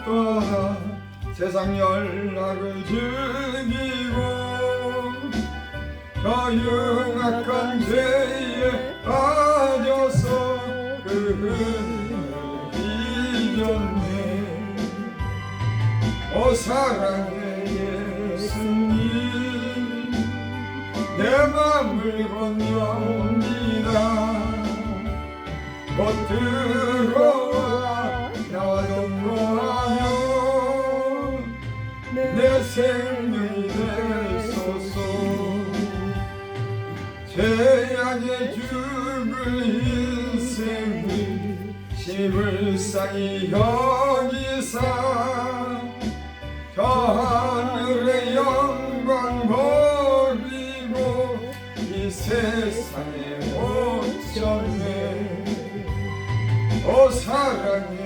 떠나 세상 연락을 즐기고 저 흉악한 죄에 빠져서 그 은혜를 잊었네. 오 사랑의 예수님 내 맘을 건너옵니다. 곧 들어와 나와 동거하며 내 생명이 되소서. 죄악에 죽을 인생을 시불상이 여기사 저 하늘의 영광 버리고 이 세상에 오셨네. 오 사랑의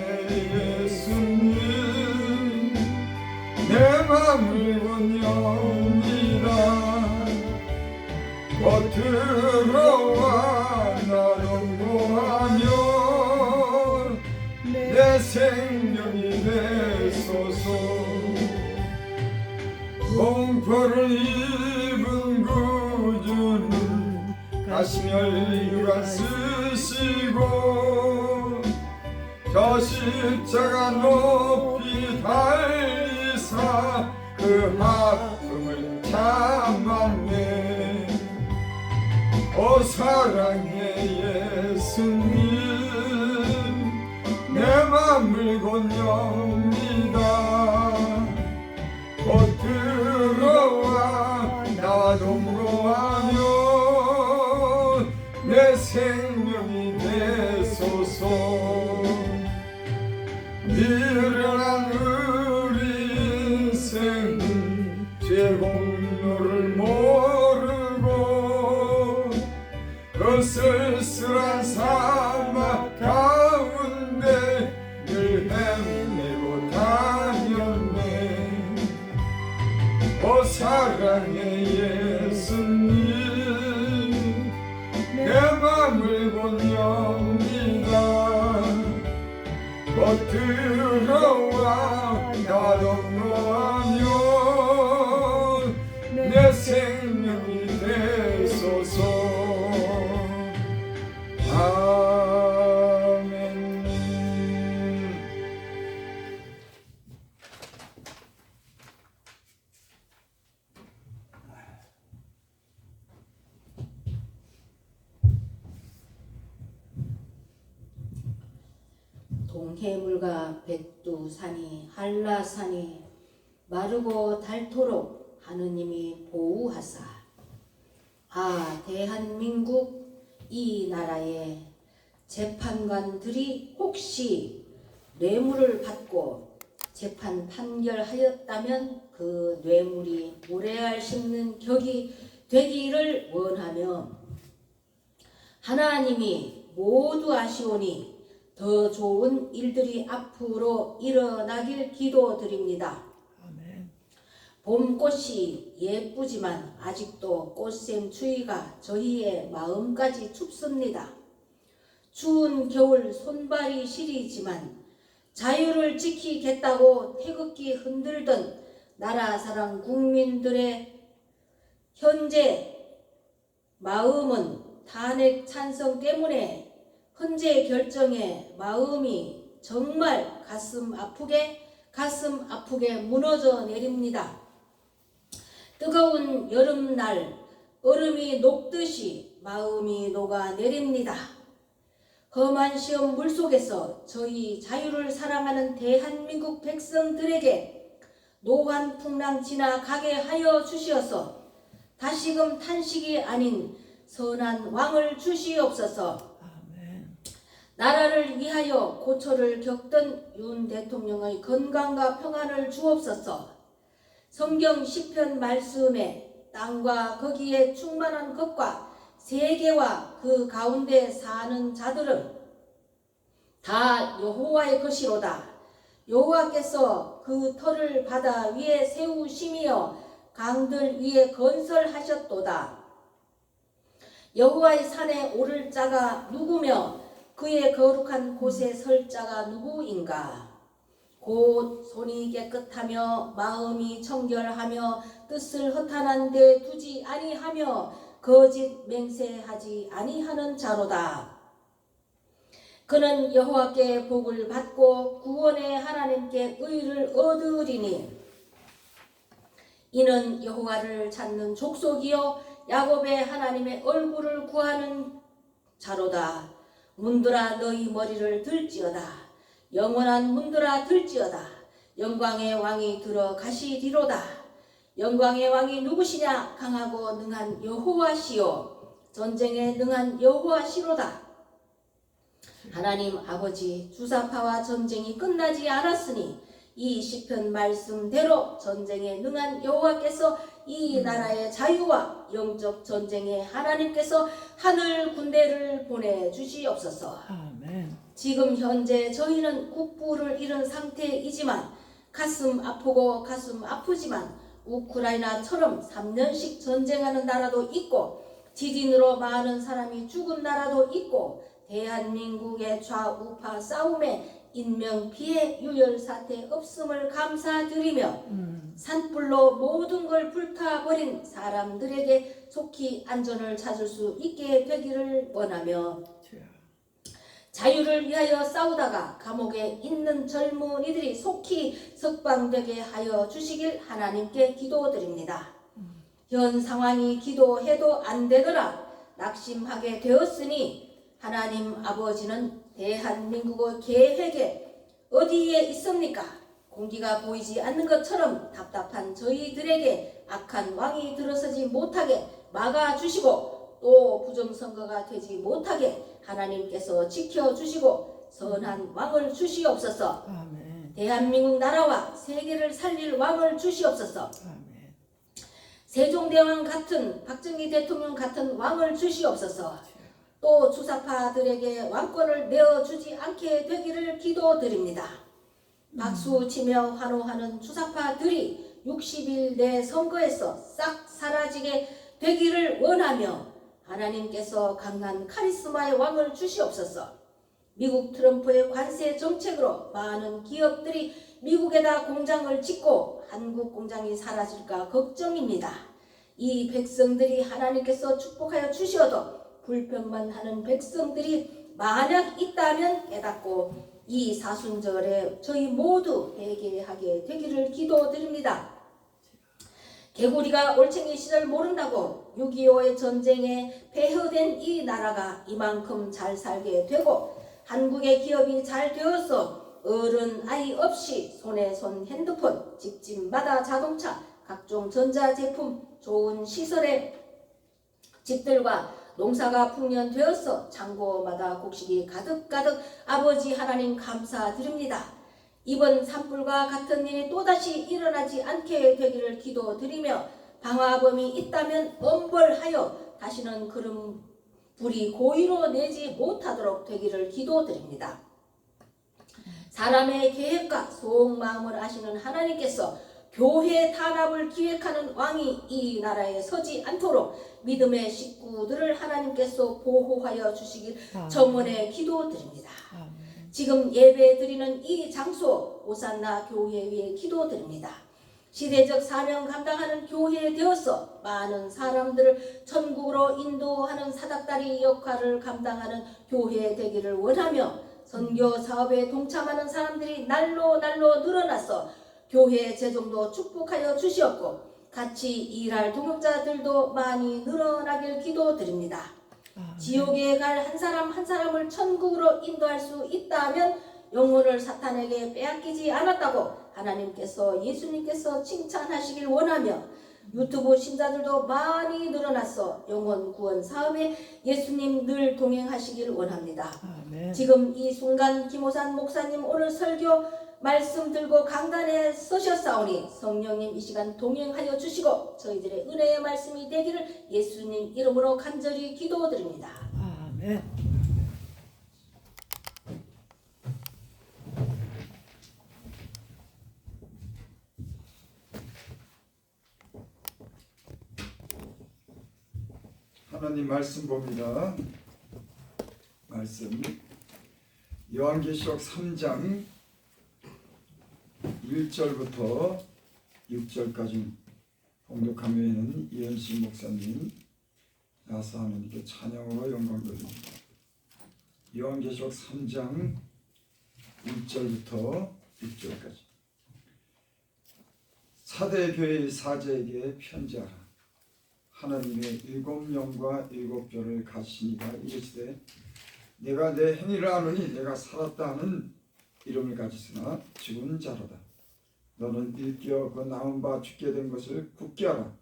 예수님 내 맘을 원합니다. 곧 들어와 나 동거하며 내 생명이 되소서. 공포를 입은 구주는 가시멸류관 쓰시고 저 십자가 높이 달리사 그 아픔을 참았네. 오 사랑의 예수님 내 맘을 건너옵니다. 곧 들어와 나와 동거하며 내 생명이 되소서. 미련한 우리 인생은 죄 공로를 모르고 그 쓸쓸한 사막 가운데 늘 헤매고 다녔네. 오 사랑의 예수님 내 맘을 원합니다. 곧 들어와 나 동거하며 내 생명이 되소서. 아멘. 동해물과 백두산이 한라산이 마르고 닳도록 하느님이 보호하사 대한민국 이 나라의 재판관들이 혹시 뇌물을 받고 재판 판결하였다면 그 뇌물이 모래알 씹는 격이 되기를 원하며 하나님이 모두 아시오니 더 좋은 일들이 앞으로 일어나길 기도드립니다. 아멘. 봄꽃이 예쁘지만 아직도 꽃샘 추위가 저희의 마음까지 춥습니다. 추운 겨울 손발이 시리지만 자유를 지키겠다고 태극기 흔들던 나라 사랑 국민들의 현재 마음은 탄핵 찬성 때문에 헌재 결정에 마음이 정말 가슴 아프게 무너져 내립니다. 뜨거운 여름날 얼음이 녹듯이 마음이 녹아내립니다. 험한 시험 물속에서 저희 자유를 사랑하는 대한민국 백성들에게 노환풍랑 지나가게 하여 주시어서 다시금 탄식이 아닌 선한 왕을 주시옵소서. 나라를 위하여 고초를 겪던 윤 대통령의 건강과 평안을 주옵소서. 성경 시편 말씀에 땅과 거기에 충만한 것과 세계와 그 가운데 사는 자들은 다 여호와의 것이로다. 여호와께서 그 터를 바다 위에 세우시며 강들 위에 건설하셨도다. 여호와의 산에 오를 자가 누구며 그의 거룩한 곳에 설 자가 누구인가? 곧 손이 깨끗하며 마음이 청결하며 뜻을 허탄한 데 두지 아니하며 거짓 맹세하지 아니하는 자로다. 그는 여호와께 복을 받고 구원의 하나님께 의를 얻으리니 이는 여호와를 찾는 족속이요 야곱의 하나님의 얼굴을 구하는 자로다. 문들아 너희 머리를 들지어다. 영원한 문들아 들지어다. 영광의 왕이 들어가시리로다. 영광의 왕이 누구시냐? 강하고 능한 여호와시요 전쟁에 능한 여호와시로다. 하나님 아버지, 주사파와 전쟁이 끝나지 않았으니 이 시편 말씀대로 전쟁에 능한 여호와께서 이 나라의 자유와 영적 전쟁에 하나님께서 하늘 군대를 보내주시옵소서. 아멘. 지금 현재 저희는 국부를 잃은 상태이지만 가슴 아프고 가슴 아프지만 우크라이나처럼 3년씩 전쟁하는 나라도 있고 지진으로 많은 사람이 죽은 나라도 있고 대한민국의 좌우파 싸움에 인명피해 유혈사태 없음을 감사드리며 산불로 모든 걸 불타버린 사람들에게 속히 안전을 찾을 수 있게 되기를 원하며 자유를 위하여 싸우다가 감옥에 있는 젊은이들이 속히 석방되게 하여 주시길 하나님께 기도드립니다. 현 상황이 기도해도 안 되더라 낙심하게 되었으니 하나님 아버지는 대한민국의 계획에 어디에 있습니까? 공기가 보이지 않는 것처럼 답답한 저희들에게 악한 왕이 들어서지 못하게 막아주시고 또 부정선거가 되지 못하게 하나님께서 지켜주시고 선한 왕을 주시옵소서. 아멘. 대한민국 나라와 세계를 살릴 왕을 주시옵소서. 아멘. 세종대왕 같은 박정희 대통령 같은 왕을 주시옵소서. 또 주사파들에게 왕권을 내어주지 않게 되기를 기도드립니다. 박수치며 환호하는 주사파들이 60일 내 선거에서 싹 사라지게 되기를 원하며 하나님께서 강한 카리스마의 왕을 주시옵소서. 미국 트럼프의 관세 정책으로 많은 기업들이 미국에다 공장을 짓고 한국 공장이 사라질까 걱정입니다. 이 백성들이 하나님께서 축복하여 주시어도 불평만 하는 백성들이 만약 있다면 깨닫고 이 사순절에 저희 모두 회개하게 되기를 기도드립니다. 개구리가 올챙이 시절 모른다고 6.25의 전쟁에 폐허된 이 나라가 이만큼 잘 살게 되고 한국의 기업이 잘 되어서 어른 아이 없이 손에 손 핸드폰, 집집마다 자동차, 각종 전자제품, 좋은 시설의 집들과 농사가 풍년되어서 창고마다 곡식이 가득가득 아버지 하나님 감사드립니다. 이번 산불과 같은 일이 또다시 일어나지 않게 되기를 기도드리며 방화범이 있다면 엄벌하여 다시는 그런 불이 고의로 내지 못하도록 되기를 기도드립니다. 사람의 계획과 속마음을 아시는 하나님께서 교회 탄압을 기획하는 왕이 이 나라에 서지 않도록 믿음의 식구들을 하나님께서 보호하여 주시길 정원에 기도드립니다. 지금 예배 드리는 이 장소 오산나 교회 위에 기도드립니다. 시대적 사명 감당하는 교회에 되어서 많은 사람들을 천국으로 인도하는 사닥다리 역할을 감당하는 교회 되기를 원하며 선교 사업에 동참하는 사람들이 날로 늘어나서 교회 재정도 축복하여 주시었고 같이 일할 동역자들도 많이 늘어나길 기도드립니다. 지옥에 갈 한 사람 한 사람을 천국으로 인도할 수 있다면 영혼을 사탄에게 빼앗기지 않았다고 하나님께서 예수님께서 칭찬하시길 원하며 유튜브 신자들도 많이 늘어나서 영혼 구원 사업에 예수님 늘 동행하시길 원합니다. 아멘. 지금 이 순간 김호산 목사님 오늘 설교 말씀 들고 강단에 서셨사오니 성령님 이 시간 동행하여 주시고 저희들의 은혜의 말씀이 되기를 예수님 이름으로 간절히 기도드립니다. 아멘. 하나님 말씀 봅니다. 말씀 요한계시록 3장 1절부터 6절까지 봉독하면은 이현식 목사님 나서 하나님께 찬양으로 영광 돌립니다. 요한계시록 3장 1절부터 6절까지. 사대 교회의 사제에게 편지하라. 하나님의 7영과 7별을 가지시니가 이르시되 내가 내 행위를 아노니 내가 살았다 하는 이름을 가지으나 죽은 자로다. 너는 일깨어 그 나온 바 죽게 된 것을 굳게 하라.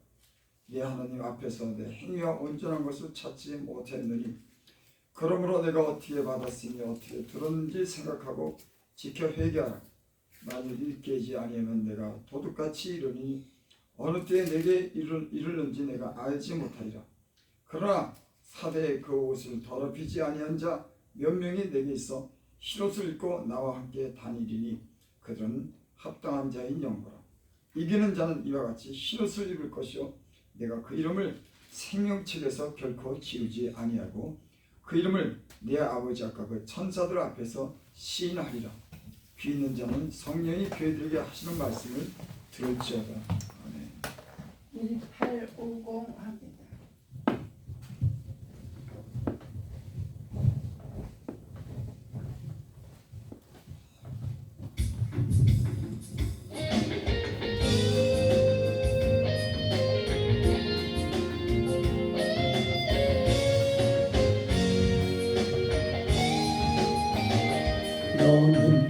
네 하나님 앞에서 내 행위가 온전한 것을 찾지 못했느니 그러므로 내가 어떻게 받았으며 어떻게 들었는지 생각하고 지켜 회개하라. 만일 일깨지 아니하면 내가 도둑같이 이르니 어느 때에 내게 이르는지 내가 알지 못하리라. 그러나 사대의 그 옷을 더럽히지 아니한 자 몇 명이 내게 있어 흰옷을 입고 나와 함께 다니리니 그들은 합당한 자인 영거라. 이기는 자는 이와 같이 흰옷을 입을 것이요 내가 그 이름을 생명책에서 결코 지우지 아니하고 그 이름을 내 아버지 아까 그 천사들 앞에서 시인하리라. 귀 있는 자는 성령이 교회들에게 하시는 말씀을 들을지어다. 아멘. 1850 합니다. 너는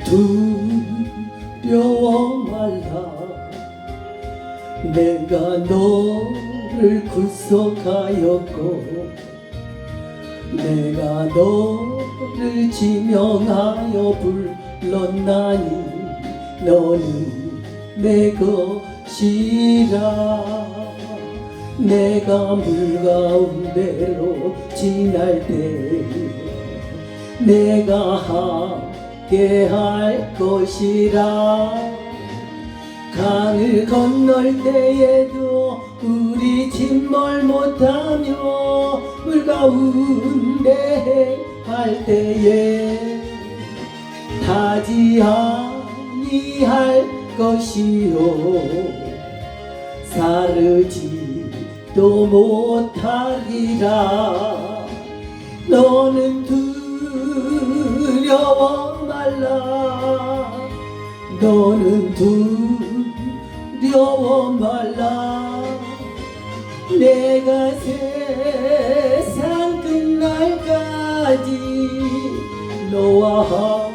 두려워 말라. 내가 너를 구속하였고 내가 너를 지명하여 불렀나니 너는 내 것이라. 내가 물 가운데로 지날 때 내가 함께 할 것이라. 강을 건널 때에도 우리 침몰 못하며 물 가운데 할 때에 타지 아니할 것이요 사르지도 못하리라. 너는 두려워 말라. 너는 두려워 말라. 내가 세상 끝날까지 너와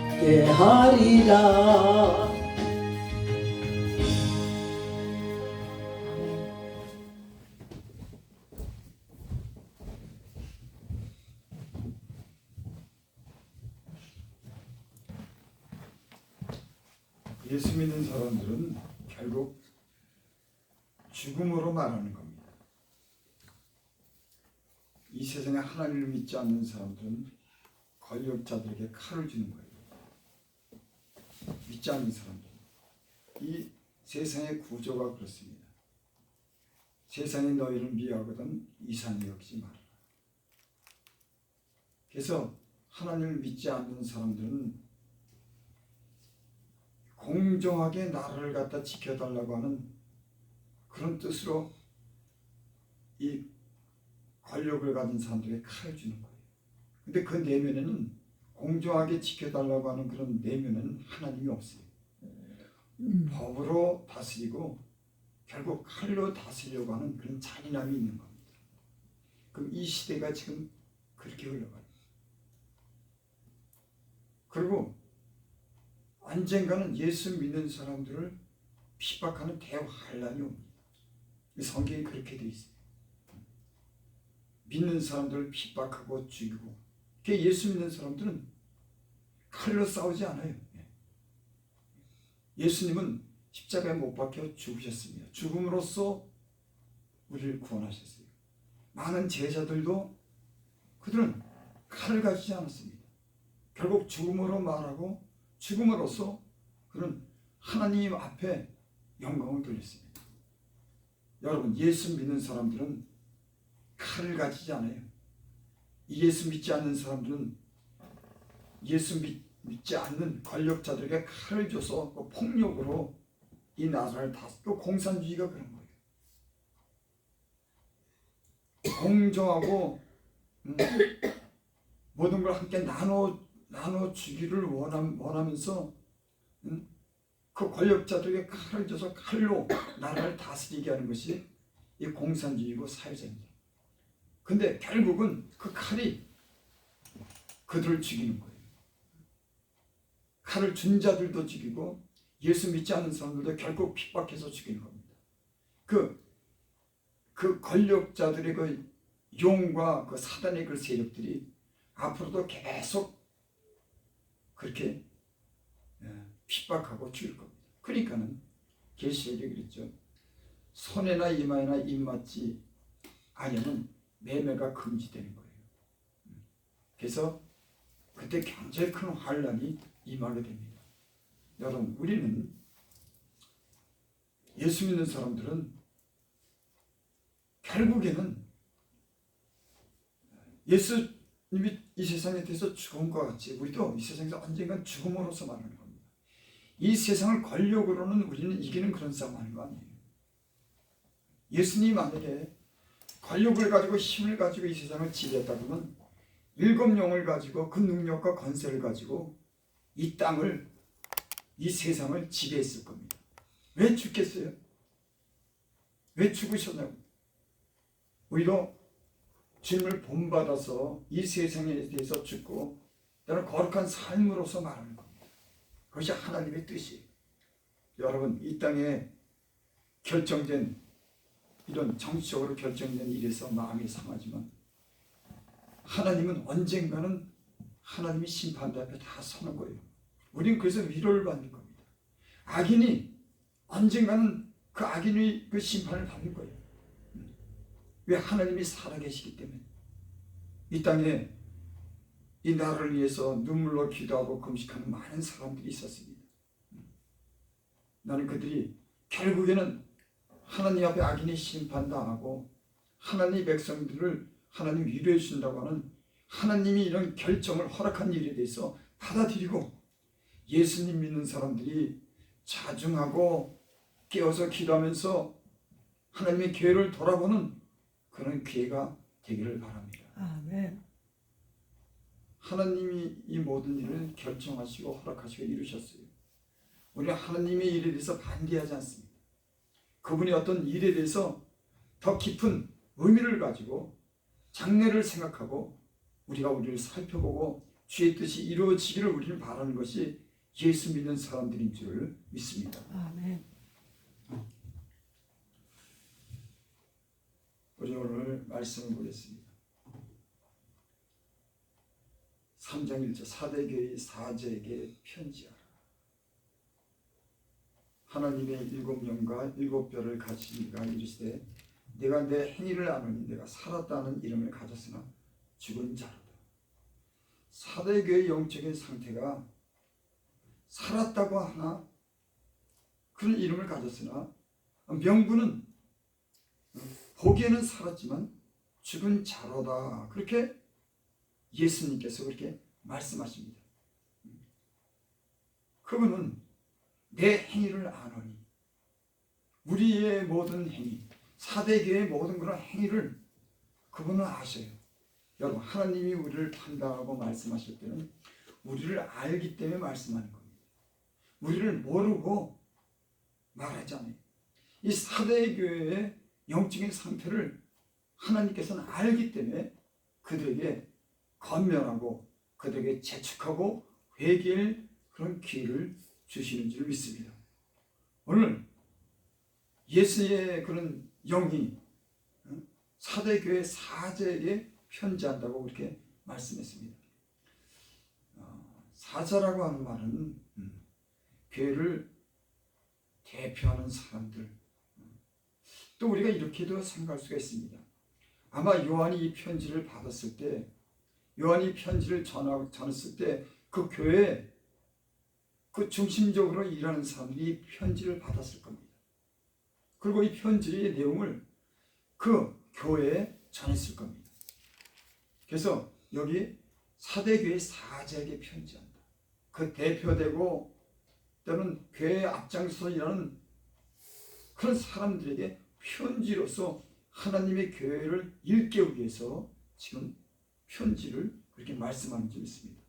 함께 하리라. 예수 믿는 사람들은 결국 죽음으로 말하는 겁니다. 이 세상에 하나님을 믿지 않는 사람들은 권력자들에게 칼을 주는 거예요. 믿지 않는 사람들. 이 세상의 구조가 그렇습니다. 세상이 너희를 미워하거든 이상히 여기지 마라. 그래서 하나님을 믿지 않는 사람들은 공정하게 나라를 갖다 지켜달라고 하는 그런 뜻으로 이 권력을 가진 사람들에게 칼을 주는 거예요. 근데 그 내면에는 공정하게 지켜달라고 하는 그런 내면에는 하나님이 없어요. 법으로 다스리고 결국 칼로 다스리려고 하는 그런 잔인함이 있는 겁니다. 그럼 이 시대가 지금 그렇게 흘러가요. 그리고 언젠가는 예수 믿는 사람들을 핍박하는 대환란이 옵니다. 성경이 그렇게 되어 있어요. 믿는 사람들을 핍박하고 죽이고. 예수 믿는 사람들은 칼로 싸우지 않아요. 예수님은 십자가에 못 박혀 죽으셨습니다. 죽음으로써 우리를 구원하셨어요. 많은 제자들도 그들은 칼을 가지지 않았습니다. 결국 죽음으로 말하고 죽음으로써 그런 하나님 앞에 영광을 돌렸습니다. 여러분, 예수 믿는 사람들은 칼을 가지지 않아요. 예수 믿지 않는 사람들은 예수 믿지 않는 권력자들에게 칼을 줘서 그 폭력으로 이 나라를 다스리고 공산주의가 그런 거예요. 공정하고 모든 걸 함께 나눠 주기를 원하면서 그 권력자들에게 칼을 줘서 칼로 나라를 다스리게 하는 것이 이 공산주의고 사회주의입니다. 근데 결국은 그 칼이 그들을 죽이는 거예요. 칼을 준 자들도 죽이고 예수 믿지 않는 사람들도 결국 핍박해서 죽이는 겁니다. 그 권력자들의 그 용과 그 사단의 그 세력들이 앞으로도 계속 그렇게 핍박하고 죽일 겁니다. 그러니까는 계시록에 그랬죠. 손에나 이마에나 입맞지 아니면 매매가 금지되는 거예요. 그래서 그때 굉장히 큰 환란이 임하게 됩니다. 여러분, 우리는 예수 믿는 사람들은 결국에는 예수님이 이 세상에 대해서 죽은 것 같이 우리도 이 세상에서 언젠간 죽음으로써 말하는 겁니다. 이 세상을 권력으로는 우리는 이기는 그런 싸움 하는 거 아니에요. 예수님이 만약에 권력을 가지고 힘을 가지고 이 세상을 지배했다 그러면 7영을 가지고 그 능력과 권세를 가지고 이 땅을, 이 세상을 지배했을 겁니다. 왜 죽겠어요? 왜 죽으셨냐고. 오히려 주님을 본받아서 이 세상에 대해서 죽고 때로 거룩한 삶으로서 말하는 겁니다. 그것이 하나님의 뜻이에요. 여러분, 이 땅에 결정된 이런 정치적으로 결정된 일에서 마음이 상하지만 하나님은 언젠가는 하나님이 심판대 앞에 다 서는 거예요. 우리는 그래서 위로를 받는 겁니다. 악인이 언젠가는 그 악인의 그 심판을 받는 거예요. 왜? 하나님이 살아계시기 때문에. 이 땅에 이 나라를 위해서 눈물로 기도하고 금식하는 많은 사람들이 있었습니다. 나는 그들이 결국에는 하나님 앞에 악인이 심판당하고 하나님 백성들을 하나님 위로해 주신다고 하는 하나님이 이런 결정을 허락한 일에 대해서 받아들이고 예수님 믿는 사람들이 자중하고 깨어서 기도하면서 하나님의 교회를 돌아보는 그런 기회가 되기를 바랍니다. 아멘. 하나님이 이 모든 일을 결정하시고 허락하시고 이루셨어요. 우리는 하나님의 일에 대해서 반대하지 않습니다. 그분이 어떤 일에 대해서 더 깊은 의미를 가지고 장래를 생각하고 우리가 우리를 살펴보고 주의 뜻이 이루어지기를 우리는 바라는 것이 예수 믿는 사람들인 줄 믿습니다. 아멘. 우리 오늘 말씀을 보겠습니다. 3장 1절 사대교의 사제에게 편지하라. 하나님의 7영과 7뼈를 가진 이가 이르시되 내가 내 행위를 아노니 내가 살았다는 이름을 가졌으나 죽은 자로다. 사대교의 영적인 상태가 살았다고 하나 그런 이름을 가졌으나 명분은 보기에는 살았지만 죽은 자로다. 그렇게 예수님께서 그렇게 말씀하십니다. 그분은 내 행위를 아노니 우리의 모든 행위, 사대교의 모든 그런 행위를 그분은 아셔요. 여러분, 하나님이 우리를 판단하고 말씀하실 때는 우리를 알기 때문에 말씀하는 겁니다. 우리를 모르고 말하지 않아요. 이 사대교회의 영적인 상태를 하나님께서는 알기 때문에 그들에게 권면하고 그들에게 재촉하고 회개할 그런 기회를 주시는 줄 믿습니다. 오늘 예수의 그런 영이 사대교회 사제에게 편지한다고 그렇게 말씀했습니다. 사자라고 하는 말은 교회를 대표하는 사람들, 또 우리가 이렇게도 생각할 수가 있습니다. 아마 요한이 이 편지를 받았을 때, 요한이 편지를 전했을 때 그 교회에 그 중심적으로 일하는 사람들이 편지를 받았을 겁니다. 그리고 이 편지의 내용을 그 교회에 전했을 겁니다. 그래서 여기 사대교회 사제에게 편지한다. 그 대표되고 때로는 교회에 앞장서서 일하는 그런 사람들에게 편지로서 하나님의 교회를 일깨우기 위해서 지금 편지를 그렇게 말씀하는 점 있습니다.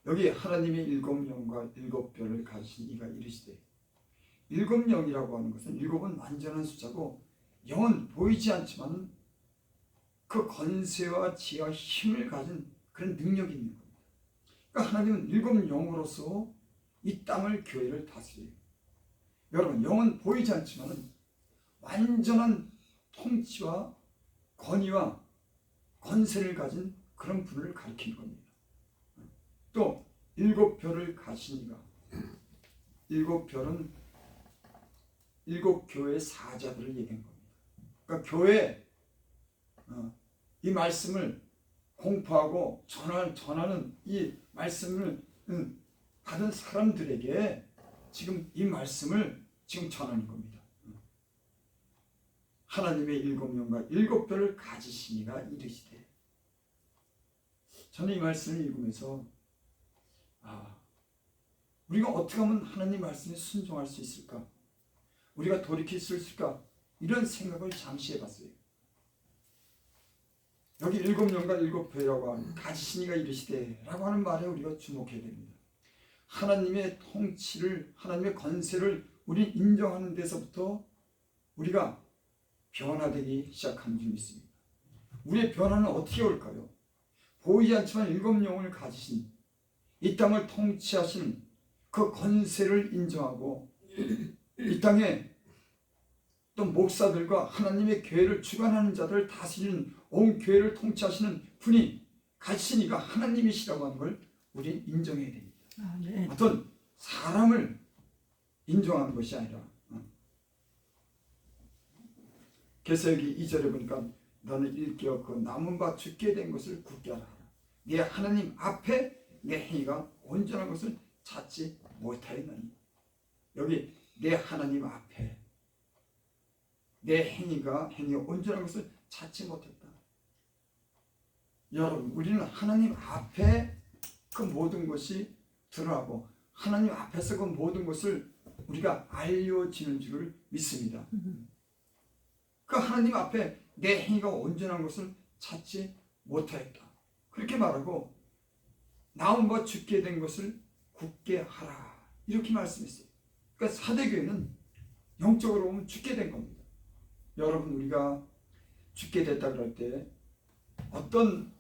여기 하나님의 일곱 영과 일곱 별을 가지신 이가 이르시되, 일곱 영이라고 하는 것은 일곱은 완전한 숫자고 영은 보이지 않지만 그 건세와 지혜와 힘을 가진 그런 능력이 있는 겁니다. 그러니까 하나님은 일곱 영으로서 이 땅을 교회를 다스려요. 여러분, 영은 보이지 않지만 완전한 통치와 권위와 건세를 가진 그런 분을 가리키는 겁니다. 또 일곱 별을 가시니가, 일곱 별은 일곱 교회의 사자들을 얘기한 겁니다. 그러니까 교회 이 말씀을 공포하고 전하는 이 말씀을 받은 사람들에게 지금 이 말씀을 지금 전하는 겁니다. 하나님의 일곱 영과 일곱 별을 가지시니가 이르시되. 저는 이 말씀을 읽으면서 우리가 어떻게 하면 하나님 말씀에 순종할 수 있을까? 우리가 돌이킬 수 있을까? 이런 생각을 잠시 해봤어요. 여기 일곱 영과 일곱 별이라고 하는 가지시니가 이르시되 라고 하는 말에 우리가 주목해야 됩니다. 하나님의 통치를, 하나님의 건세를 우리 인정하는 데서부터 우리가 변화되기 시작하는 줄 믿습니다. 우리의 변화는 어떻게 올까요? 보이지 않지만 일곱 영을 가지신 이 땅을 통치하시는 그 건세를 인정하고 이 땅에 또 목사들과 하나님의 교회를 주관하는 자들을 다스리는 온 교회를 통치하시는 분이 가시니까 하나님이시라고 하는 걸 우리 인정해야 됩니다. 아멘. 어떤 사람을 인정하는 것이 아니라. 그래서 여기 2절에 보니까 너는 일깨어 그 남은 바 죽게 된 것을 굳게 하라. 네 하나님 앞에 내 행위가 온전한 것을 찾지 못하였느니. 여기 내 하나님 앞에 내 행위가 온전한 것을 찾지 못했다. 여러분, 우리는 하나님 앞에 그 모든 것이 드러나고 하나님 앞에서 그 모든 것을 우리가 알려지는 줄을 믿습니다. 그 하나님 앞에 내 행위가 온전한 것을 찾지 못하였다. 그렇게 말하고 나온 바 죽게 된 것을 굳게 하라. 이렇게 말씀했어요. 그러니까 사대교회는 영적으로 보면 죽게 된 겁니다. 여러분, 우리가 죽게 됐다 그럴 때 어떤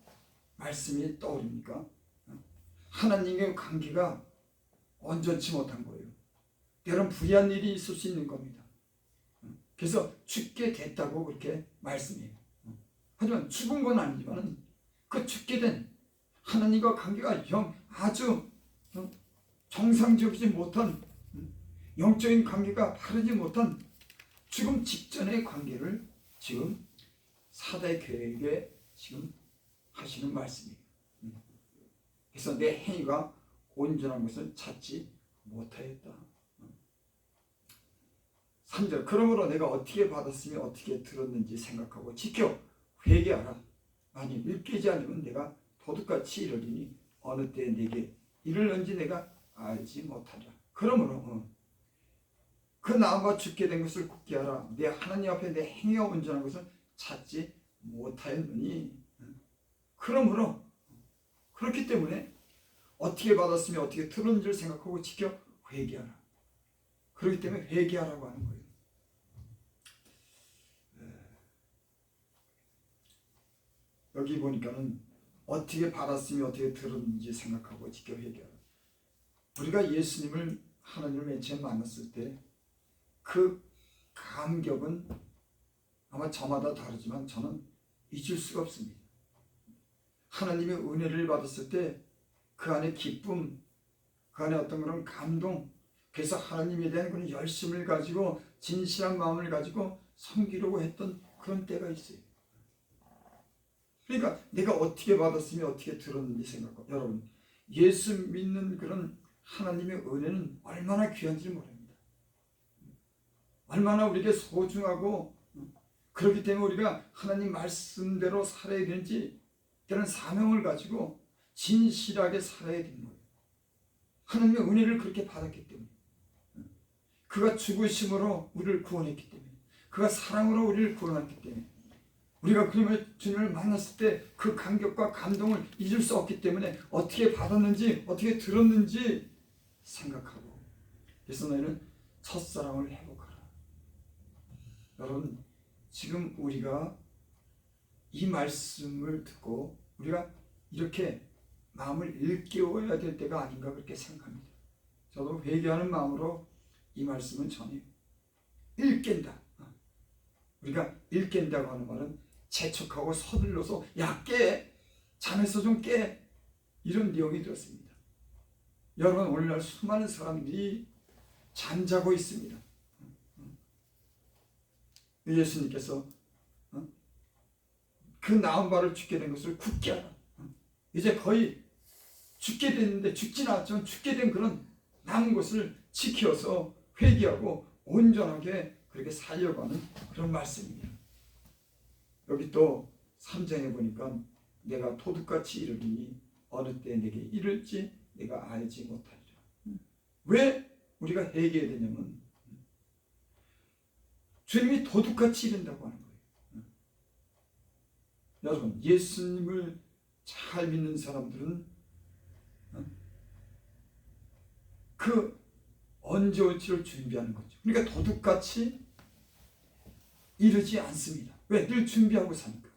말씀이 떠오릅니까? 하나님의 관계가 온전치 못한 거예요. 때론 불의한 일이 있을 수 있는 겁니다. 그래서 죽게 됐다고 그렇게 말씀해요. 하지만 죽은 건 아니지만 그 죽게 된 하나님과 관계가 아주 정상적이지 못한 영적인 관계가 바르지 못한 죽음 직전의 관계를 지금 사대 교회에게 지금 하시는 말씀이에요. 그래서 내 행위가 온전한 것을 찾지 못하였다. 3절 그러므로 내가 어떻게 받았으며 어떻게 들었는지 생각하고 지켜 회개하라. 만일 일깨지 않으면 내가 도둑같이 이르리니 어느 때에 내게 이르는지 내가 알지 못하리라. 그러므로 그 나와 죽게 된 것을 굳게 하라. 내 하나님 앞에 내 행위가 온전한 것을 찾지 못하였느니. 그러므로 그렇기 때문에 어떻게 받았으며 어떻게 들었는지를 생각하고 지켜 회개하라. 그렇기 때문에 회개하라고 하는 거예요. 여기 보니까는 어떻게 받았으며 어떻게 들었는지 생각하고 지켜 회개하라. 우리가 예수님을 하나님을 맨 처음 만났을 때 그 감격은 아마 저마다 다르지만 저는 잊을 수가 없습니다. 하나님의 은혜를 받았을 때 그 안에 기쁨, 그 안에 어떤 그런 감동, 그래서 하나님에 대한 그런 열심을 가지고 진실한 마음을 가지고 섬기려고 했던 그런 때가 있어요. 그러니까 내가 어떻게 받았으며 어떻게 들었는지 생각하고, 여러분, 예수 믿는 그런 하나님의 은혜는 얼마나 귀한지 모릅니다. 얼마나 우리에게 소중하고, 그렇기 때문에 우리가 하나님 말씀대로 살아야 되는지 그런 사명을 가지고 진실하게 살아야 되는 거예요. 하나님의 은혜를 그렇게 받았기 때문에, 그가 죽으심으로 우리를 구원했기 때문에, 그가 사랑으로 우리를 구원했기 때문에, 우리가 그러면 주님을 만났을 때 그 감격과 감동을 잊을 수 없기 때문에 어떻게 받았는지, 어떻게 들었는지 생각하고, 그래서 너희는 첫사랑을 회복하라. 여러분, 지금 우리가 이 말씀을 듣고 우리가 이렇게 마음을 일깨워야 될 때가 아닌가 그렇게 생각합니다. 저도 회개하는 마음으로 이 말씀을 전해요. 일깬다. 우리가 일깬다고 하는 말은 재촉하고 서둘러서 야 깨! 잠에서 좀 깨! 이런 내용이 들었습니다. 여러분, 오늘날 수많은 사람들이 잠자고 있습니다. 예수님께서 그 나은 바를 죽게 된 것을 굳게 하라. 이제 거의 죽게 됐는데 죽지는 않았지만 죽게 된 그런 남은 것을 지켜서 회개하고 온전하게 그렇게 살려고 하는 그런 말씀입니다. 여기 또 3장에 보니까 내가 도둑같이 이르리니 어느 때 내게 이를지 내가 알지 못하리라. 왜 우리가 회개해야 되냐면 주님이 도둑같이 이른다고 하는 거예요. 여러분, 예수님을 잘 믿는 사람들은 그 언제 올지를 준비하는 거죠. 그러니까 도둑같이 이르지 않습니다. 왜? 늘 준비하고 사니까.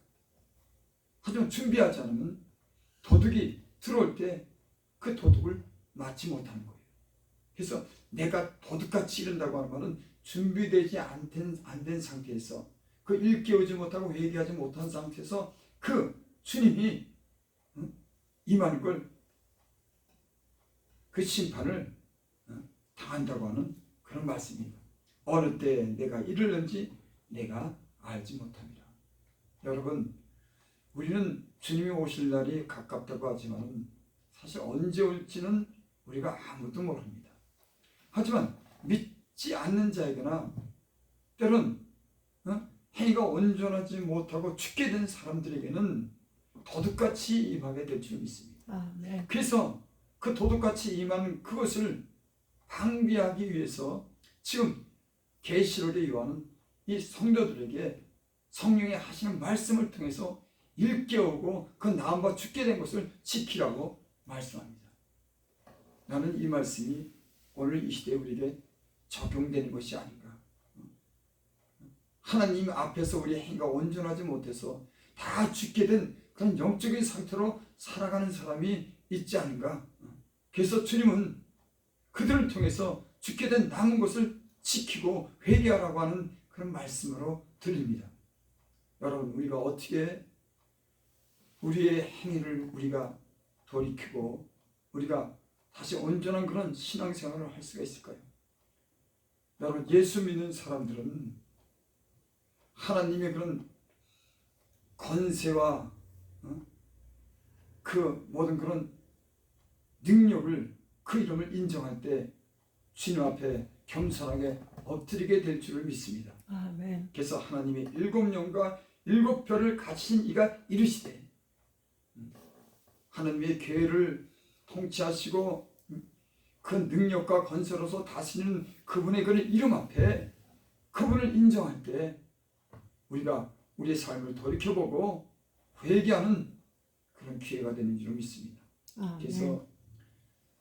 하지만 준비하지 않으면 도둑이 들어올 때 그 도둑을 맞지 못하는 거예요. 그래서 내가 도둑같이 이른다고 하는 말은 준비되지 않된 상태에서, 그 일깨우지 못하고 회개하지 못한 상태에서 그 주님이 임하는 걸, 그 심판을 당한다고 하는 그런 말씀입니다. 어느 때 내가 이르는지 내가 알지 못합니다. 여러분, 우리는 주님이 오실 날이 가깝다고 하지만 사실 언제 올지는 우리가 아무도 모릅니다. 하지만 믿지 않는 자에게나 때론 행위가 온전하지 못하고 죽게 된 사람들에게는 도둑같이 임하게 될 줄 믿습니다. 네. 그래서 그 도둑같이 임하는 그것을 방비하기 위해서 지금 계시록의 요한은 이 성도들에게 성령이 하시는 말씀을 통해서 일깨우고 그 나음과 죽게 된 것을 지키라고 말씀합니다. 나는 이 말씀이 오늘 이 시대에 우리에게 적용되는 것이 아닌가. 하나님 앞에서 우리의 행위가 온전하지 못해서 다 죽게 된 그런 영적인 상태로 살아가는 사람이 있지 않은가. 그래서 주님은 그들을 통해서 죽게 된 남은 것을 지키고 회개하라고 하는 그런 말씀으로 들립니다. 여러분, 우리가 어떻게 우리의 행위를 우리가 돌이키고 우리가 다시 온전한 그런 신앙생활을 할 수가 있을까요? 여러분, 예수 믿는 사람들은 하나님의 그런 권세와 그 모든 그런 능력을, 그 이름을 인정할 때 주님 앞에 겸손하게 엎드리게 될 줄을 믿습니다. 아멘. 그래서 하나님의 7영과 7별을 가지신 이가 이르시되, 하나님의 교회를 통치하시고 그 능력과 건설로서 다스리는 그분의 그 이름 앞에 그분을 인정할 때 우리가 우리의 삶을 돌이켜보고 회개하는 그런 기회가 되는 줄 믿습니다. 그래서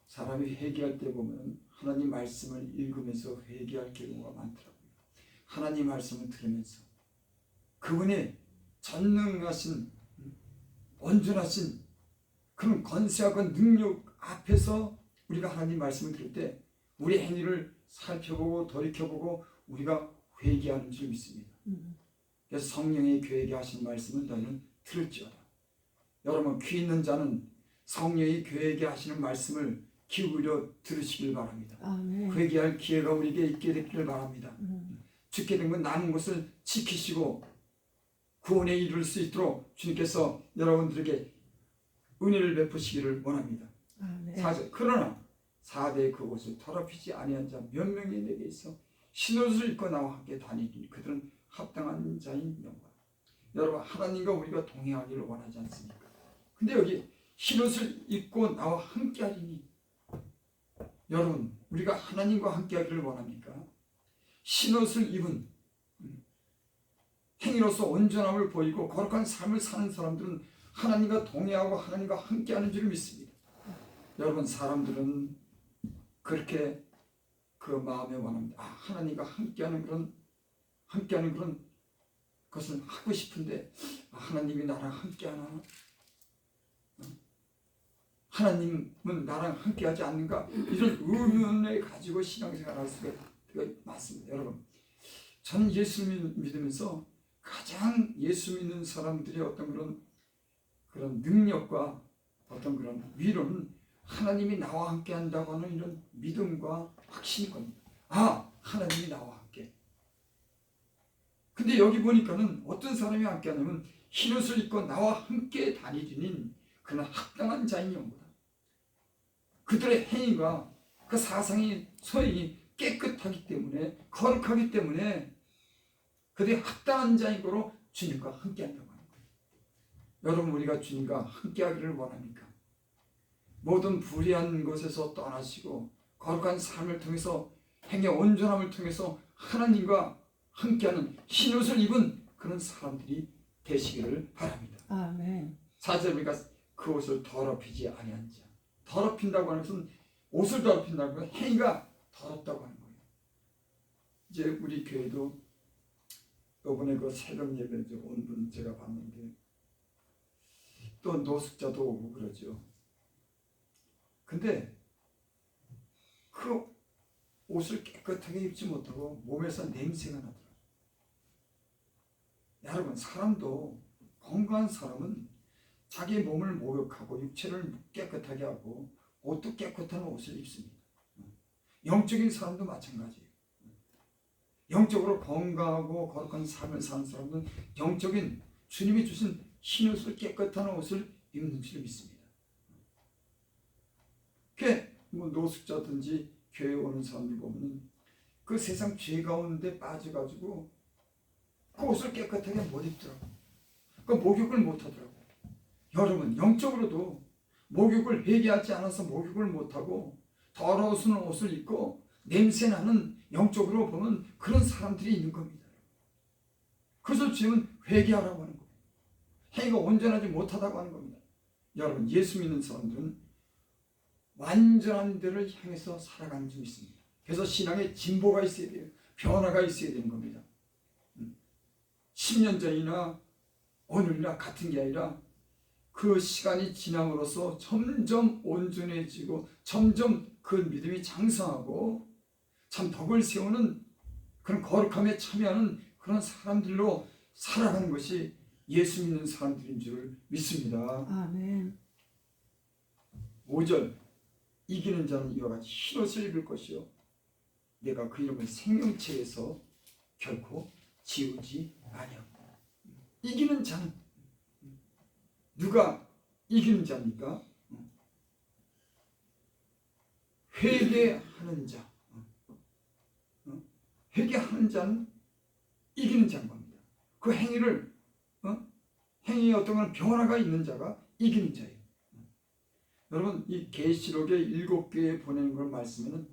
사람이 회개할 때 보면 하나님 말씀을 읽으면서 회개할 경우가 많더라고요. 하나님 말씀을 들으면서 그분의 전능하신, 온전하신 그런 권세하고 능력 앞에서 우리가 하나님 말씀을 들을 때 우리 행위를 살펴보고 돌이켜보고 우리가 회개하는 줄 믿습니다. 그래서 성령의 교회에게 하신 말씀은 너희는 들을지어다. 여러분, 귀 있는 자는 성령의 교회에게 하시는 말씀을 기울여 들으시길 바랍니다. 아멘. 회개할 기회가 우리에게 있게 되기를 바랍니다. 죽게 된 건 남은 것을 지키시고 구원에 이룰 수 있도록 주님께서 여러분들에게 은혜를 베푸시기를 원합니다. 아멘. 4절, 그러나 4대의 그곳을 더럽히지 아니한 자 몇 명이 내게 있어 흰옷을 입고 나와 함께 다니니 그들은 합당한 자인 영광. 여러분, 하나님과 우리가 동행하기를 원하지 않습니까? 근데 여기 흰옷을 입고 나와 함께 하리니, 여러분, 우리가 하나님과 함께하기를 원합니까? 흰옷을 입은 행위로서 온전함을 보이고 거룩한 삶을 사는 사람들은 하나님과 동의하고 하나님과 함께하는 줄 믿습니다. 여러분, 사람들은 그렇게 그 마음에 원합니다. 하나님과 함께하는 그런 것을 하고 싶은데 하나님이 나랑 함께하나? 하나님은 나랑 함께하지 않는가? 이런 의문을 가지고 신앙생활할 수가 많습니다. 여러분, 저는 예수 믿으면서 가장 예수 믿는 사람들의 어떤 그런 능력과 어떤 그런 위로는 하나님이 나와 함께 한다고 하는 이런 믿음과 확신이 겁니다. 하나님이 나와 함께. 근데 여기 보니까는 어떤 사람이 함께 하냐면 흰옷을 입고 나와 함께 다니는 그는 합당한 자인 영보다 그들의 행위가 그 사상이 소행이 깨끗하기 때문에 거룩하기 때문에 그들이 합당한 자인 거로 주님과 함께 한다고 하는 거예요. 여러분, 우리가 주님과 함께 하기를 원합니까? 모든 불의한 것에서 떠나시고 거룩한 삶을 통해서 행의 온전함을 통해서 하나님과 함께하는 흰옷을 입은 그런 사람들이 되시기를 바랍니다. 아멘. 4절 우리가 그 옷을 더럽히지 아니한 자. 더럽힌다고 하는 것은 옷을 더럽힌다고 하는 것은 행위가 더럽다고 하는 거예요. 이제 우리 교회도 이번에 그 새벽 예배 온 분 제가 봤는데 또 노숙자도 오고 그러죠. 근데 그 옷을 깨끗하게 입지 못하고 몸에서 냄새가 나더라고요. 여러분, 사람도 건강한 사람은 자기 몸을 목욕하고 육체를 깨끗하게 하고 옷도 깨끗한 옷을 입습니다. 영적인 사람도 마찬가지예요. 영적으로 건강하고 거룩한 삶을 사는 사람은 영적인 주님이 주신 흰옷을 깨끗한 옷을 입는 줄 믿습니다. 노숙자든지 교회 오는 사람들 보면 그 세상 죄 가운데 빠져가지고 그 옷을 깨끗하게 못 입더라고요. 그 목욕을 못 하더라고요. 여러분, 영적으로도 목욕을 회개하지 않아서 목욕을 못하고 더러운 옷을 입고 냄새나는 영적으로 보면 그런 사람들이 있는 겁니다. 그래서 주님은 회개하라고 하는 거예요. 행위가 온전하지 못하다고 하는 겁니다. 여러분, 예수 믿는 사람들은 완전한 데를 향해서 살아가는 줄 믿습니다. 그래서 신앙에 진보가 있어야 돼요. 변화가 있어야 되는 겁니다. 10년 전이나 오늘이나 같은 게 아니라 그 시간이 지남으로써 점점 온전해지고 점점 그 믿음이 장성하고 참 덕을 세우는 그런 거룩함에 참여하는 그런 사람들로 살아가는 것이 예수 믿는 사람들인 줄 믿습니다. 아멘. 5절 이기는 자는 이와 같이 흰옷을 입을 것이요 내가 그 이름을 생명책에서 결코 지우지 아니하고. 이기는 자는 누가 이기는 자입니까? 회개하는 자. 회개하는 자는 이기는 자인 겁니다. 그 행위를 행위에 어떤 변화가 있는 자가 이기는 자예요. 여러분, 이 계시록의 7개에 보내는 걸 말씀에는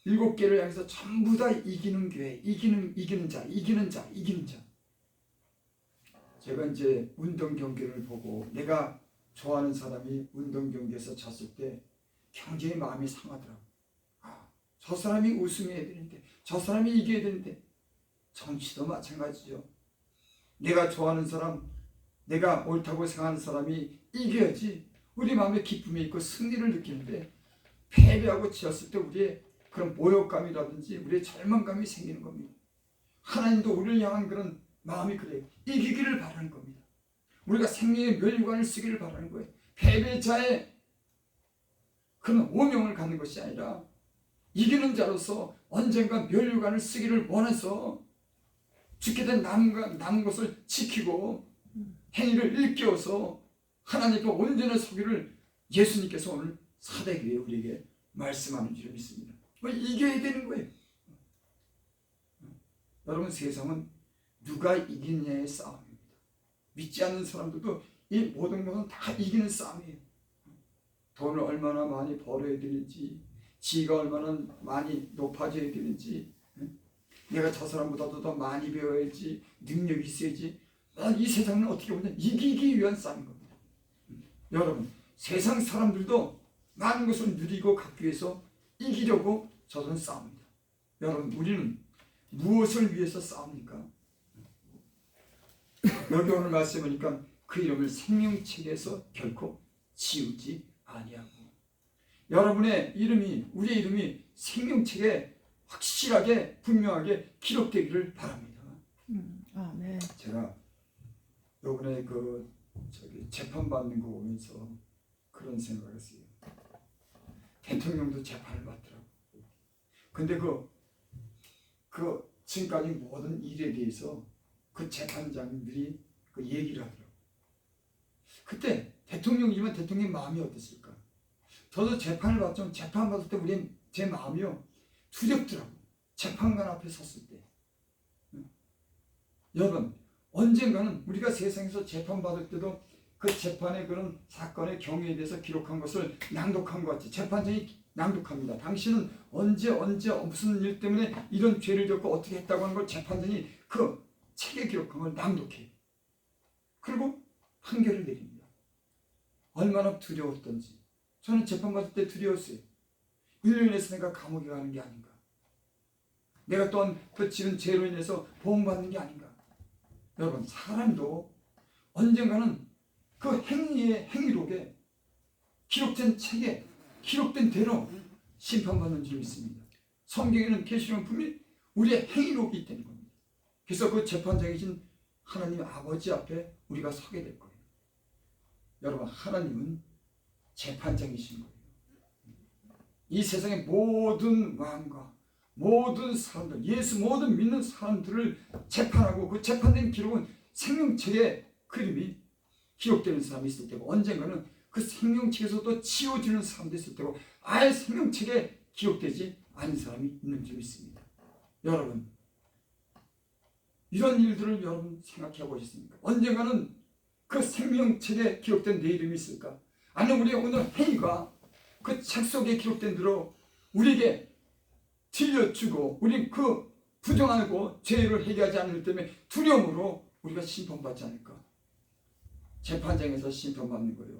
7개를 향해서 전부 다 이기는 교회, 이기는 자. 제가 이제 운동 경기를 보고 내가 좋아하는 사람이 운동 경기에서 졌을 때 굉장히 마음이 상하더라고요. 저 사람이 우승해야 되는데, 저 사람이 이겨야 되는데. 정치도 마찬가지죠. 내가 좋아하는 사람, 내가 옳다고 생각하는 사람이 이겨야지 우리 마음에 기쁨이 있고 승리를 느끼는데, 패배하고 지었을 때 우리의 그런 모욕감이라든지 우리의 절망감이 생기는 겁니다. 하나님도 우리를 향한 그런 마음이 그래요. 이기기를 바라는 겁니다. 우리가 생명의 멸류관을 쓰기를 바라는 거예요. 패배자의 그런 오명을 갖는 것이 아니라 이기는 자로서 언젠가 멸류관을 쓰기를 원해서 죽게 된 남은 것을 지키고 행위를 일깨워서 하나님과 온전히 서기를 예수님께서 오늘 사대교회 우리에게 말씀하는 줄 믿습니다. 이겨야 되는 거예요. 여러분, 세상은 누가 이기느냐의 싸움입니다. 믿지 않는 사람들도 이 모든 것은 다 이기는 싸움이에요. 돈을 얼마나 많이 벌어야 되는지, 지가 얼마나 많이 높아져야 되는지, 내가 저 사람보다도 더 많이 배워야지, 능력이 있어야지. 이 세상은 어떻게 보면 이기기 위한 싸움인 겁니다. 여러분, 세상 사람들도 많은 것을 누리고 갖기 위해서 이기려고 저들은 싸웁니다. 여러분, 우리는 무엇을 위해서 싸웁니까? 여기 오늘 말씀해 보니까 그 이름을 생명책에서 결코 지우지 아니하고, 여러분의 이름이, 우리의 이름이 생명책에 확실하게 분명하게 기록되기를 바랍니다. 아멘. 제가 요번에 재판 받는 거 보면서 그런 생각을 했어요. 대통령도 재판을 받더라고. 근데 지금까지 모든 일에 대해서 그 재판장들이 그 얘기를 하더라고. 그때 대통령이면 대통령 마음이 어땠을까? 저도 재판을 받지만 재판 받을 때 제 마음이요 두렵더라고. 재판관 앞에 섰을 때. 여러분, 언젠가는 우리가 세상에서 재판 받을 때도 그 재판의 그런 사건의 경위에 대해서 기록한 것을 낭독한 것 같이 재판장이 낭독합니다. 당신은 언제 무슨 일 때문에 이런 죄를 졌고 어떻게 했다고 하는 걸 재판장이 그 책에 기록한 걸 낭독해요. 그리고 판결을 내립니다. 얼마나 두려웠던지. 저는 재판받을 때 두려웠어요. 인로 인해서 내가 감옥에 가는 게 아닌가. 내가 또한 그 지은 죄로 인해서 보험받는 게 아닌가. 여러분, 사람도 언젠가는 그 행위록에 기록된 책에 기록된 대로 심판받는 줄 믿습니다. 성경에는 계시록은 분명히 우리의 행위록이 있다는 겁니다. 그래서 그 재판장이신 하나님 아버지 앞에 우리가 서게 될 거예요. 여러분, 하나님은 재판장이신 거예요. 이 세상의 모든 왕과 모든 사람들, 예수 모든 믿는 사람들을 재판하고 그 재판된 기록은 생명책에 그 이름이 기록되는 사람이 있을 때고, 언젠가는 그 생명책에서도 지워지는 사람도 있을 때고, 아예 생명책에 기록되지 않은 사람이 있는 줄 믿습니다. 여러분, 이런 일들을 여러분 생각해 보셨습니까? 언젠가는 그 생명책에 기록된 내 이름이 있을까? 아니면 우리의 오늘 행위가 그 책 속에 기록된 대로 우리에게 들려주고, 우리 그 부정하고 죄를 해결하지 않을 때문에 두려움으로 우리가 심판받지 않을까? 재판장에서 심판받는 거예요.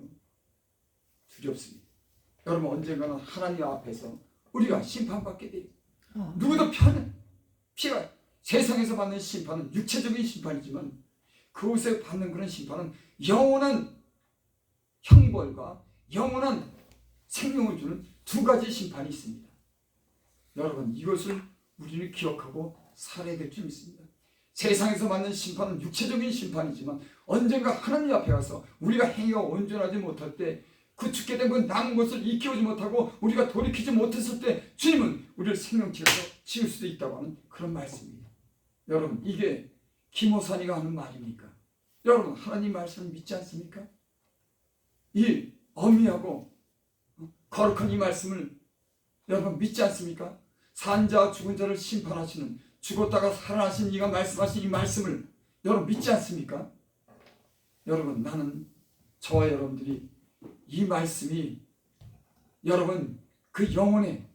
두렵습니다. 여러분, 언젠가는 하나님 앞에서 우리가 심판받게 돼요. 누구도 피가 세상에서 받는 심판은 육체적인 심판이지만 그곳에 받는 그런 심판은 영원한 형벌과 영원한 생명을 주는 두 가지 심판이 있습니다. 여러분, 이것을 우리는 기억하고 살아야 될 줄 믿습니다. 세상에서 받는 심판은 육체적인 심판이지만 언젠가 하나님 앞에 가서 우리가 행위가 온전하지 못할 때, 그 죽게 된 그 남은 것을 익히지 못하고 우리가 돌이키지 못했을 때 주님은 우리를 생명책에서 지울 수도 있다고 하는 그런 말씀입니다. 여러분, 이게 김호산이가 하는 말입니까? 여러분, 하나님 말씀을 믿지 않습니까? 이 어미하고 거룩한 이 말씀을 여러분 믿지 않습니까? 산 자와 죽은 자를 심판하시는, 죽었다가 살아나신 이가 말씀하신 이 말씀을 여러분 믿지 않습니까? 여러분, 나는 저와 여러분들이 이 말씀이 여러분 그 영혼에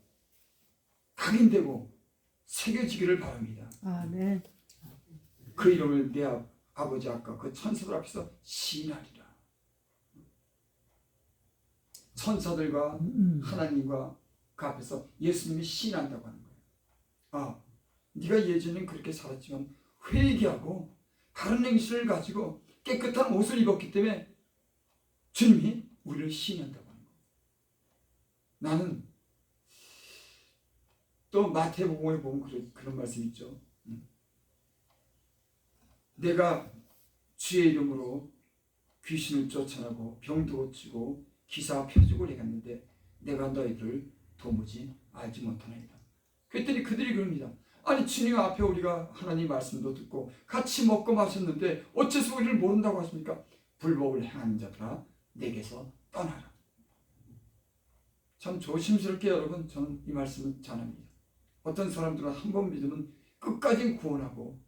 각인되고 새겨지기를 바랍니다. 아멘. 그 이름을 내 아버지 아까 그 천사들 앞에서 시인하리라. 천사들과 하나님과 그 앞에서 예수님이 시인한다고 하는 거예요. 아, 네가 예전엔 그렇게 살았지만 회개하고 다른 행실을 가지고 깨끗한 옷을 입었기 때문에 주님이 우리를 시인한다고 하는 거예요. 나는 또 마태복음에 보면 그런 말씀 있죠. 내가 주의 이름으로 귀신을 쫓아내고 병도 고치고 기사 표적을 해갔는데 내가 너희를 도무지 알지 못하나이다. 그랬더니 그들이 그럽니다. 아니, 주님 앞에 우리가 하나님 말씀도 듣고 같이 먹고 마셨는데 어째서 우리를 모른다고 하십니까? 불법을 행하는 자들아, 내게서 떠나라. 참 조심스럽게 여러분, 저는 이 말씀을 전합니다. 어떤 사람들은 한 번 믿으면 끝까지 구원하고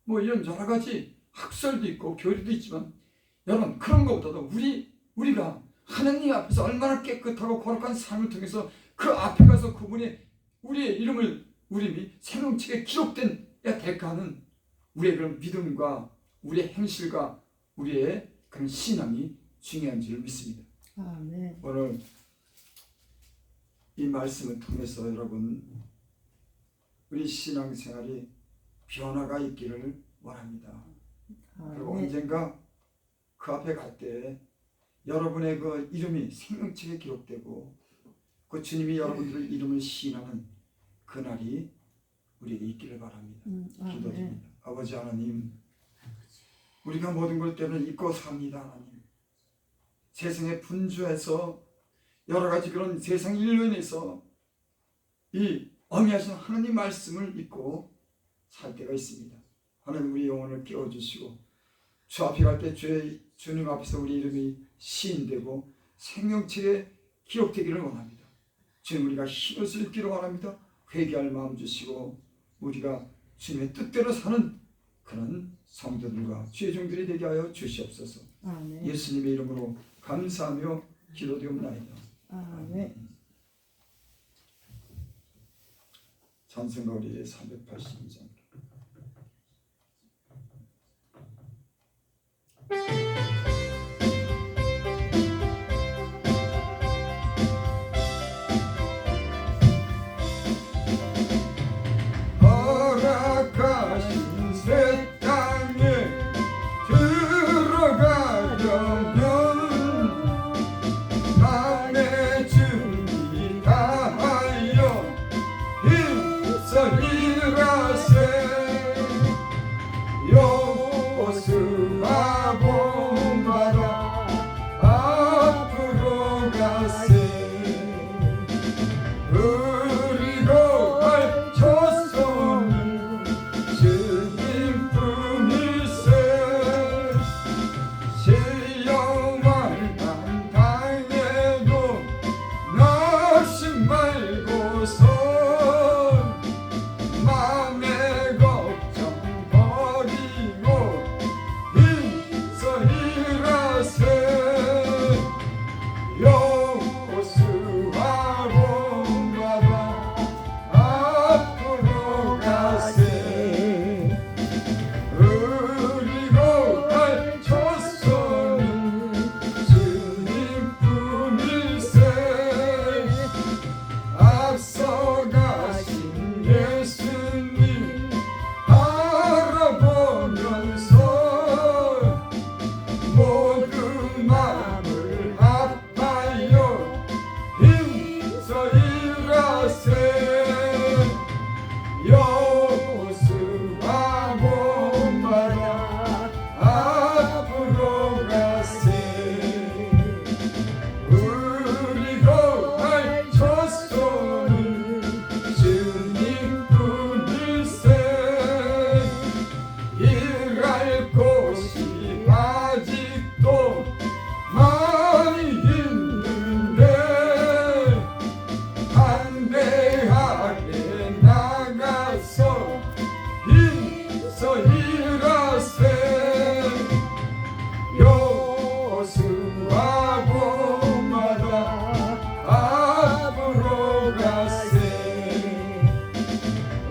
뭐 이런 여러 가지 학설도 있고 교리도 있지만, 여러분 그런 것보다도 우리가 하나님 앞에서 얼마나 깨끗하고 거룩한 삶을 통해서 그 앞에 가서 그분이 우리의 이름을 우리 생명책에 기록된 대가는 우리의 그런 믿음과 우리의 행실과 우리의 그런 신앙이 중요한 줄 믿습니다. 아멘. 오늘 이 말씀을 통해서 여러분 우리 신앙생활이 변화가 있기를 원합니다. 그리고 아멘. 언젠가 그 앞에 갈 때 여러분의 그 이름이 생명책에 기록되고 그 주님이 여러분들의 이름을 시인하는 그날이 우리에게 있기를 바랍니다. 아멘. 기도드립니다. 아버지 하나님, 우리가 모든 것 때문에 잊고 삽니다. 하나님, 세상에 분주해서 여러 가지 그런 세상 일련에서 이 어미하신 하나님 말씀을 잊고 살 때가 있습니다. 하나님, 우리 영혼을 깨워주시고 주 앞에 갈 때 주님 앞에서 우리 이름이 시인되고 생명책에 기록되기를 원합니다. 주님, 우리가 힘을 잃기를 원합니다. 회개할 마음 주시고 우리가 주님의 뜻대로 사는 그런 성도들과 주의 종들이 되게 하여 주시옵소서. 아멘. 예수님의 이름으로 감사하며 기도드리옵나이다. 아멘. 찬송가 우리의 382장. 허락하신 새 땅에 들어가려면 마음의 준비 다하여 힘써 일하세. 여호수아 본받아 앞으로 가세. 그리고 갈 조선은 주님뿐일세. 시험할 난 당해도 낙심 말고서 마음의 걱정 버리고 힘써 일하세. 여호수아 본받아 앞으로 가세. 그리고 갈 조선은 주님뿐일세. 앞서 가신 예수님 바라보면서 모든 마음을 아파요 힘써 일하세. 여호수아 본받아 앞으로 가세. 그리고 갈 조선은 주님뿐일세. 일할 곳이 아직도 많이 있는데 담대하게 나가서 힘써 일하세. 여호수아 본받아 앞으로 가세.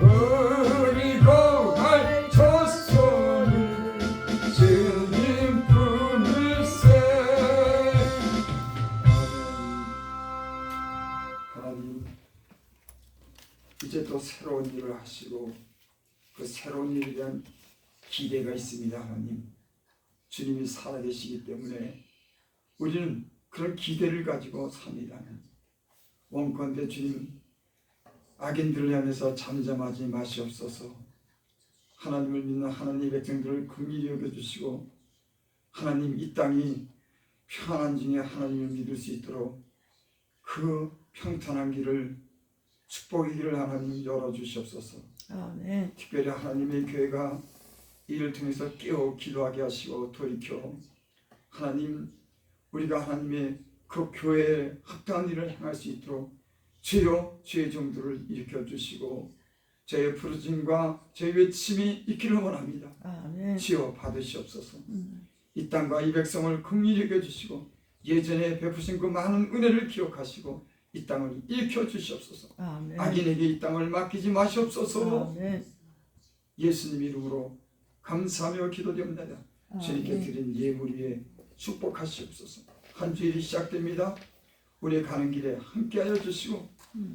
그리고 갈 조선은 주님뿐일세. 하나님, 이제 또 새로운 일을 하시고 그 새로운 일에 대한 기대가 있습니다. 하나님, 주님이 살아계시기 때문에 우리는 그런 기대를 가지고 삽니다. 원컨대 주님, 악인들을 향해서 잠잠하지 마시옵소서. 하나님을 믿는 하나님의 백성들을 긍휼히 여겨주시고 하나님, 이 땅이 평안한 중에 하나님을 믿을 수 있도록 그 평탄한 길을, 축복의 길을 하나님 열어주시옵소서. 아멘. 특별히 하나님의 교회가 이를 통해서 깨어 기도하게 하시고 돌이켜 하나님, 우리가 하나님의 그 교회에 합당한 일을 행할 수 있도록 주여 주의 종들을 일으켜 주시고 저의 부르짐과 저의 외침이 있기를 원합니다. 아멘. 주여 받으시옵소서. 이 땅과 이 백성을 긍휼히 여겨주시고 예전에 베푸신 그 많은 은혜를 기억하시고 이 땅을 일으켜 주시옵소서. 아멘. 악인에게 이 땅을 맡기지 마시옵소서. 아멘. 예수님 이름으로 감사하며 기도드립니다. 주님께 아멘. 드린 예물 위에 축복하시옵소서. 한 주일이 시작됩니다. 우리의 가는 길에 함께하여 주시고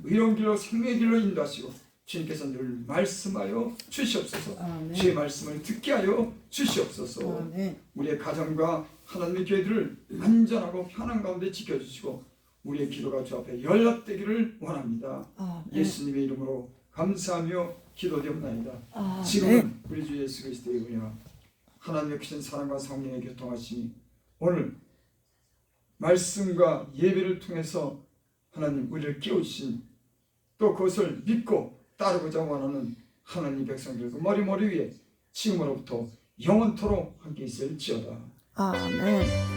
의로운 길로 생명의 길로 인도하시고 주님께서 늘 말씀하여 주시옵소서. 아멘. 주의 말씀을 듣게 하여 주시옵소서. 아멘. 우리의 가정과 하나님의 교회들을 안전하고 편한 가운데 지켜주시고 우리의 기도가 주 앞에 연락되기를 원합니다. 아멘. 예수님의 이름으로 감사하며 기도되옵나이다. 아멘. 지금은 우리 주 예수 그리스도의 은혜와 하나님의 크신 사랑과 성령의 교통하심이 오늘 말씀과 예배를 통해서 하나님 우리를 깨우신 또 그것을 믿고 따르고자 원하는 하나님 백성들 그 머리 위에 지금으로부터 영원토록 함께 있을지어다. 아멘.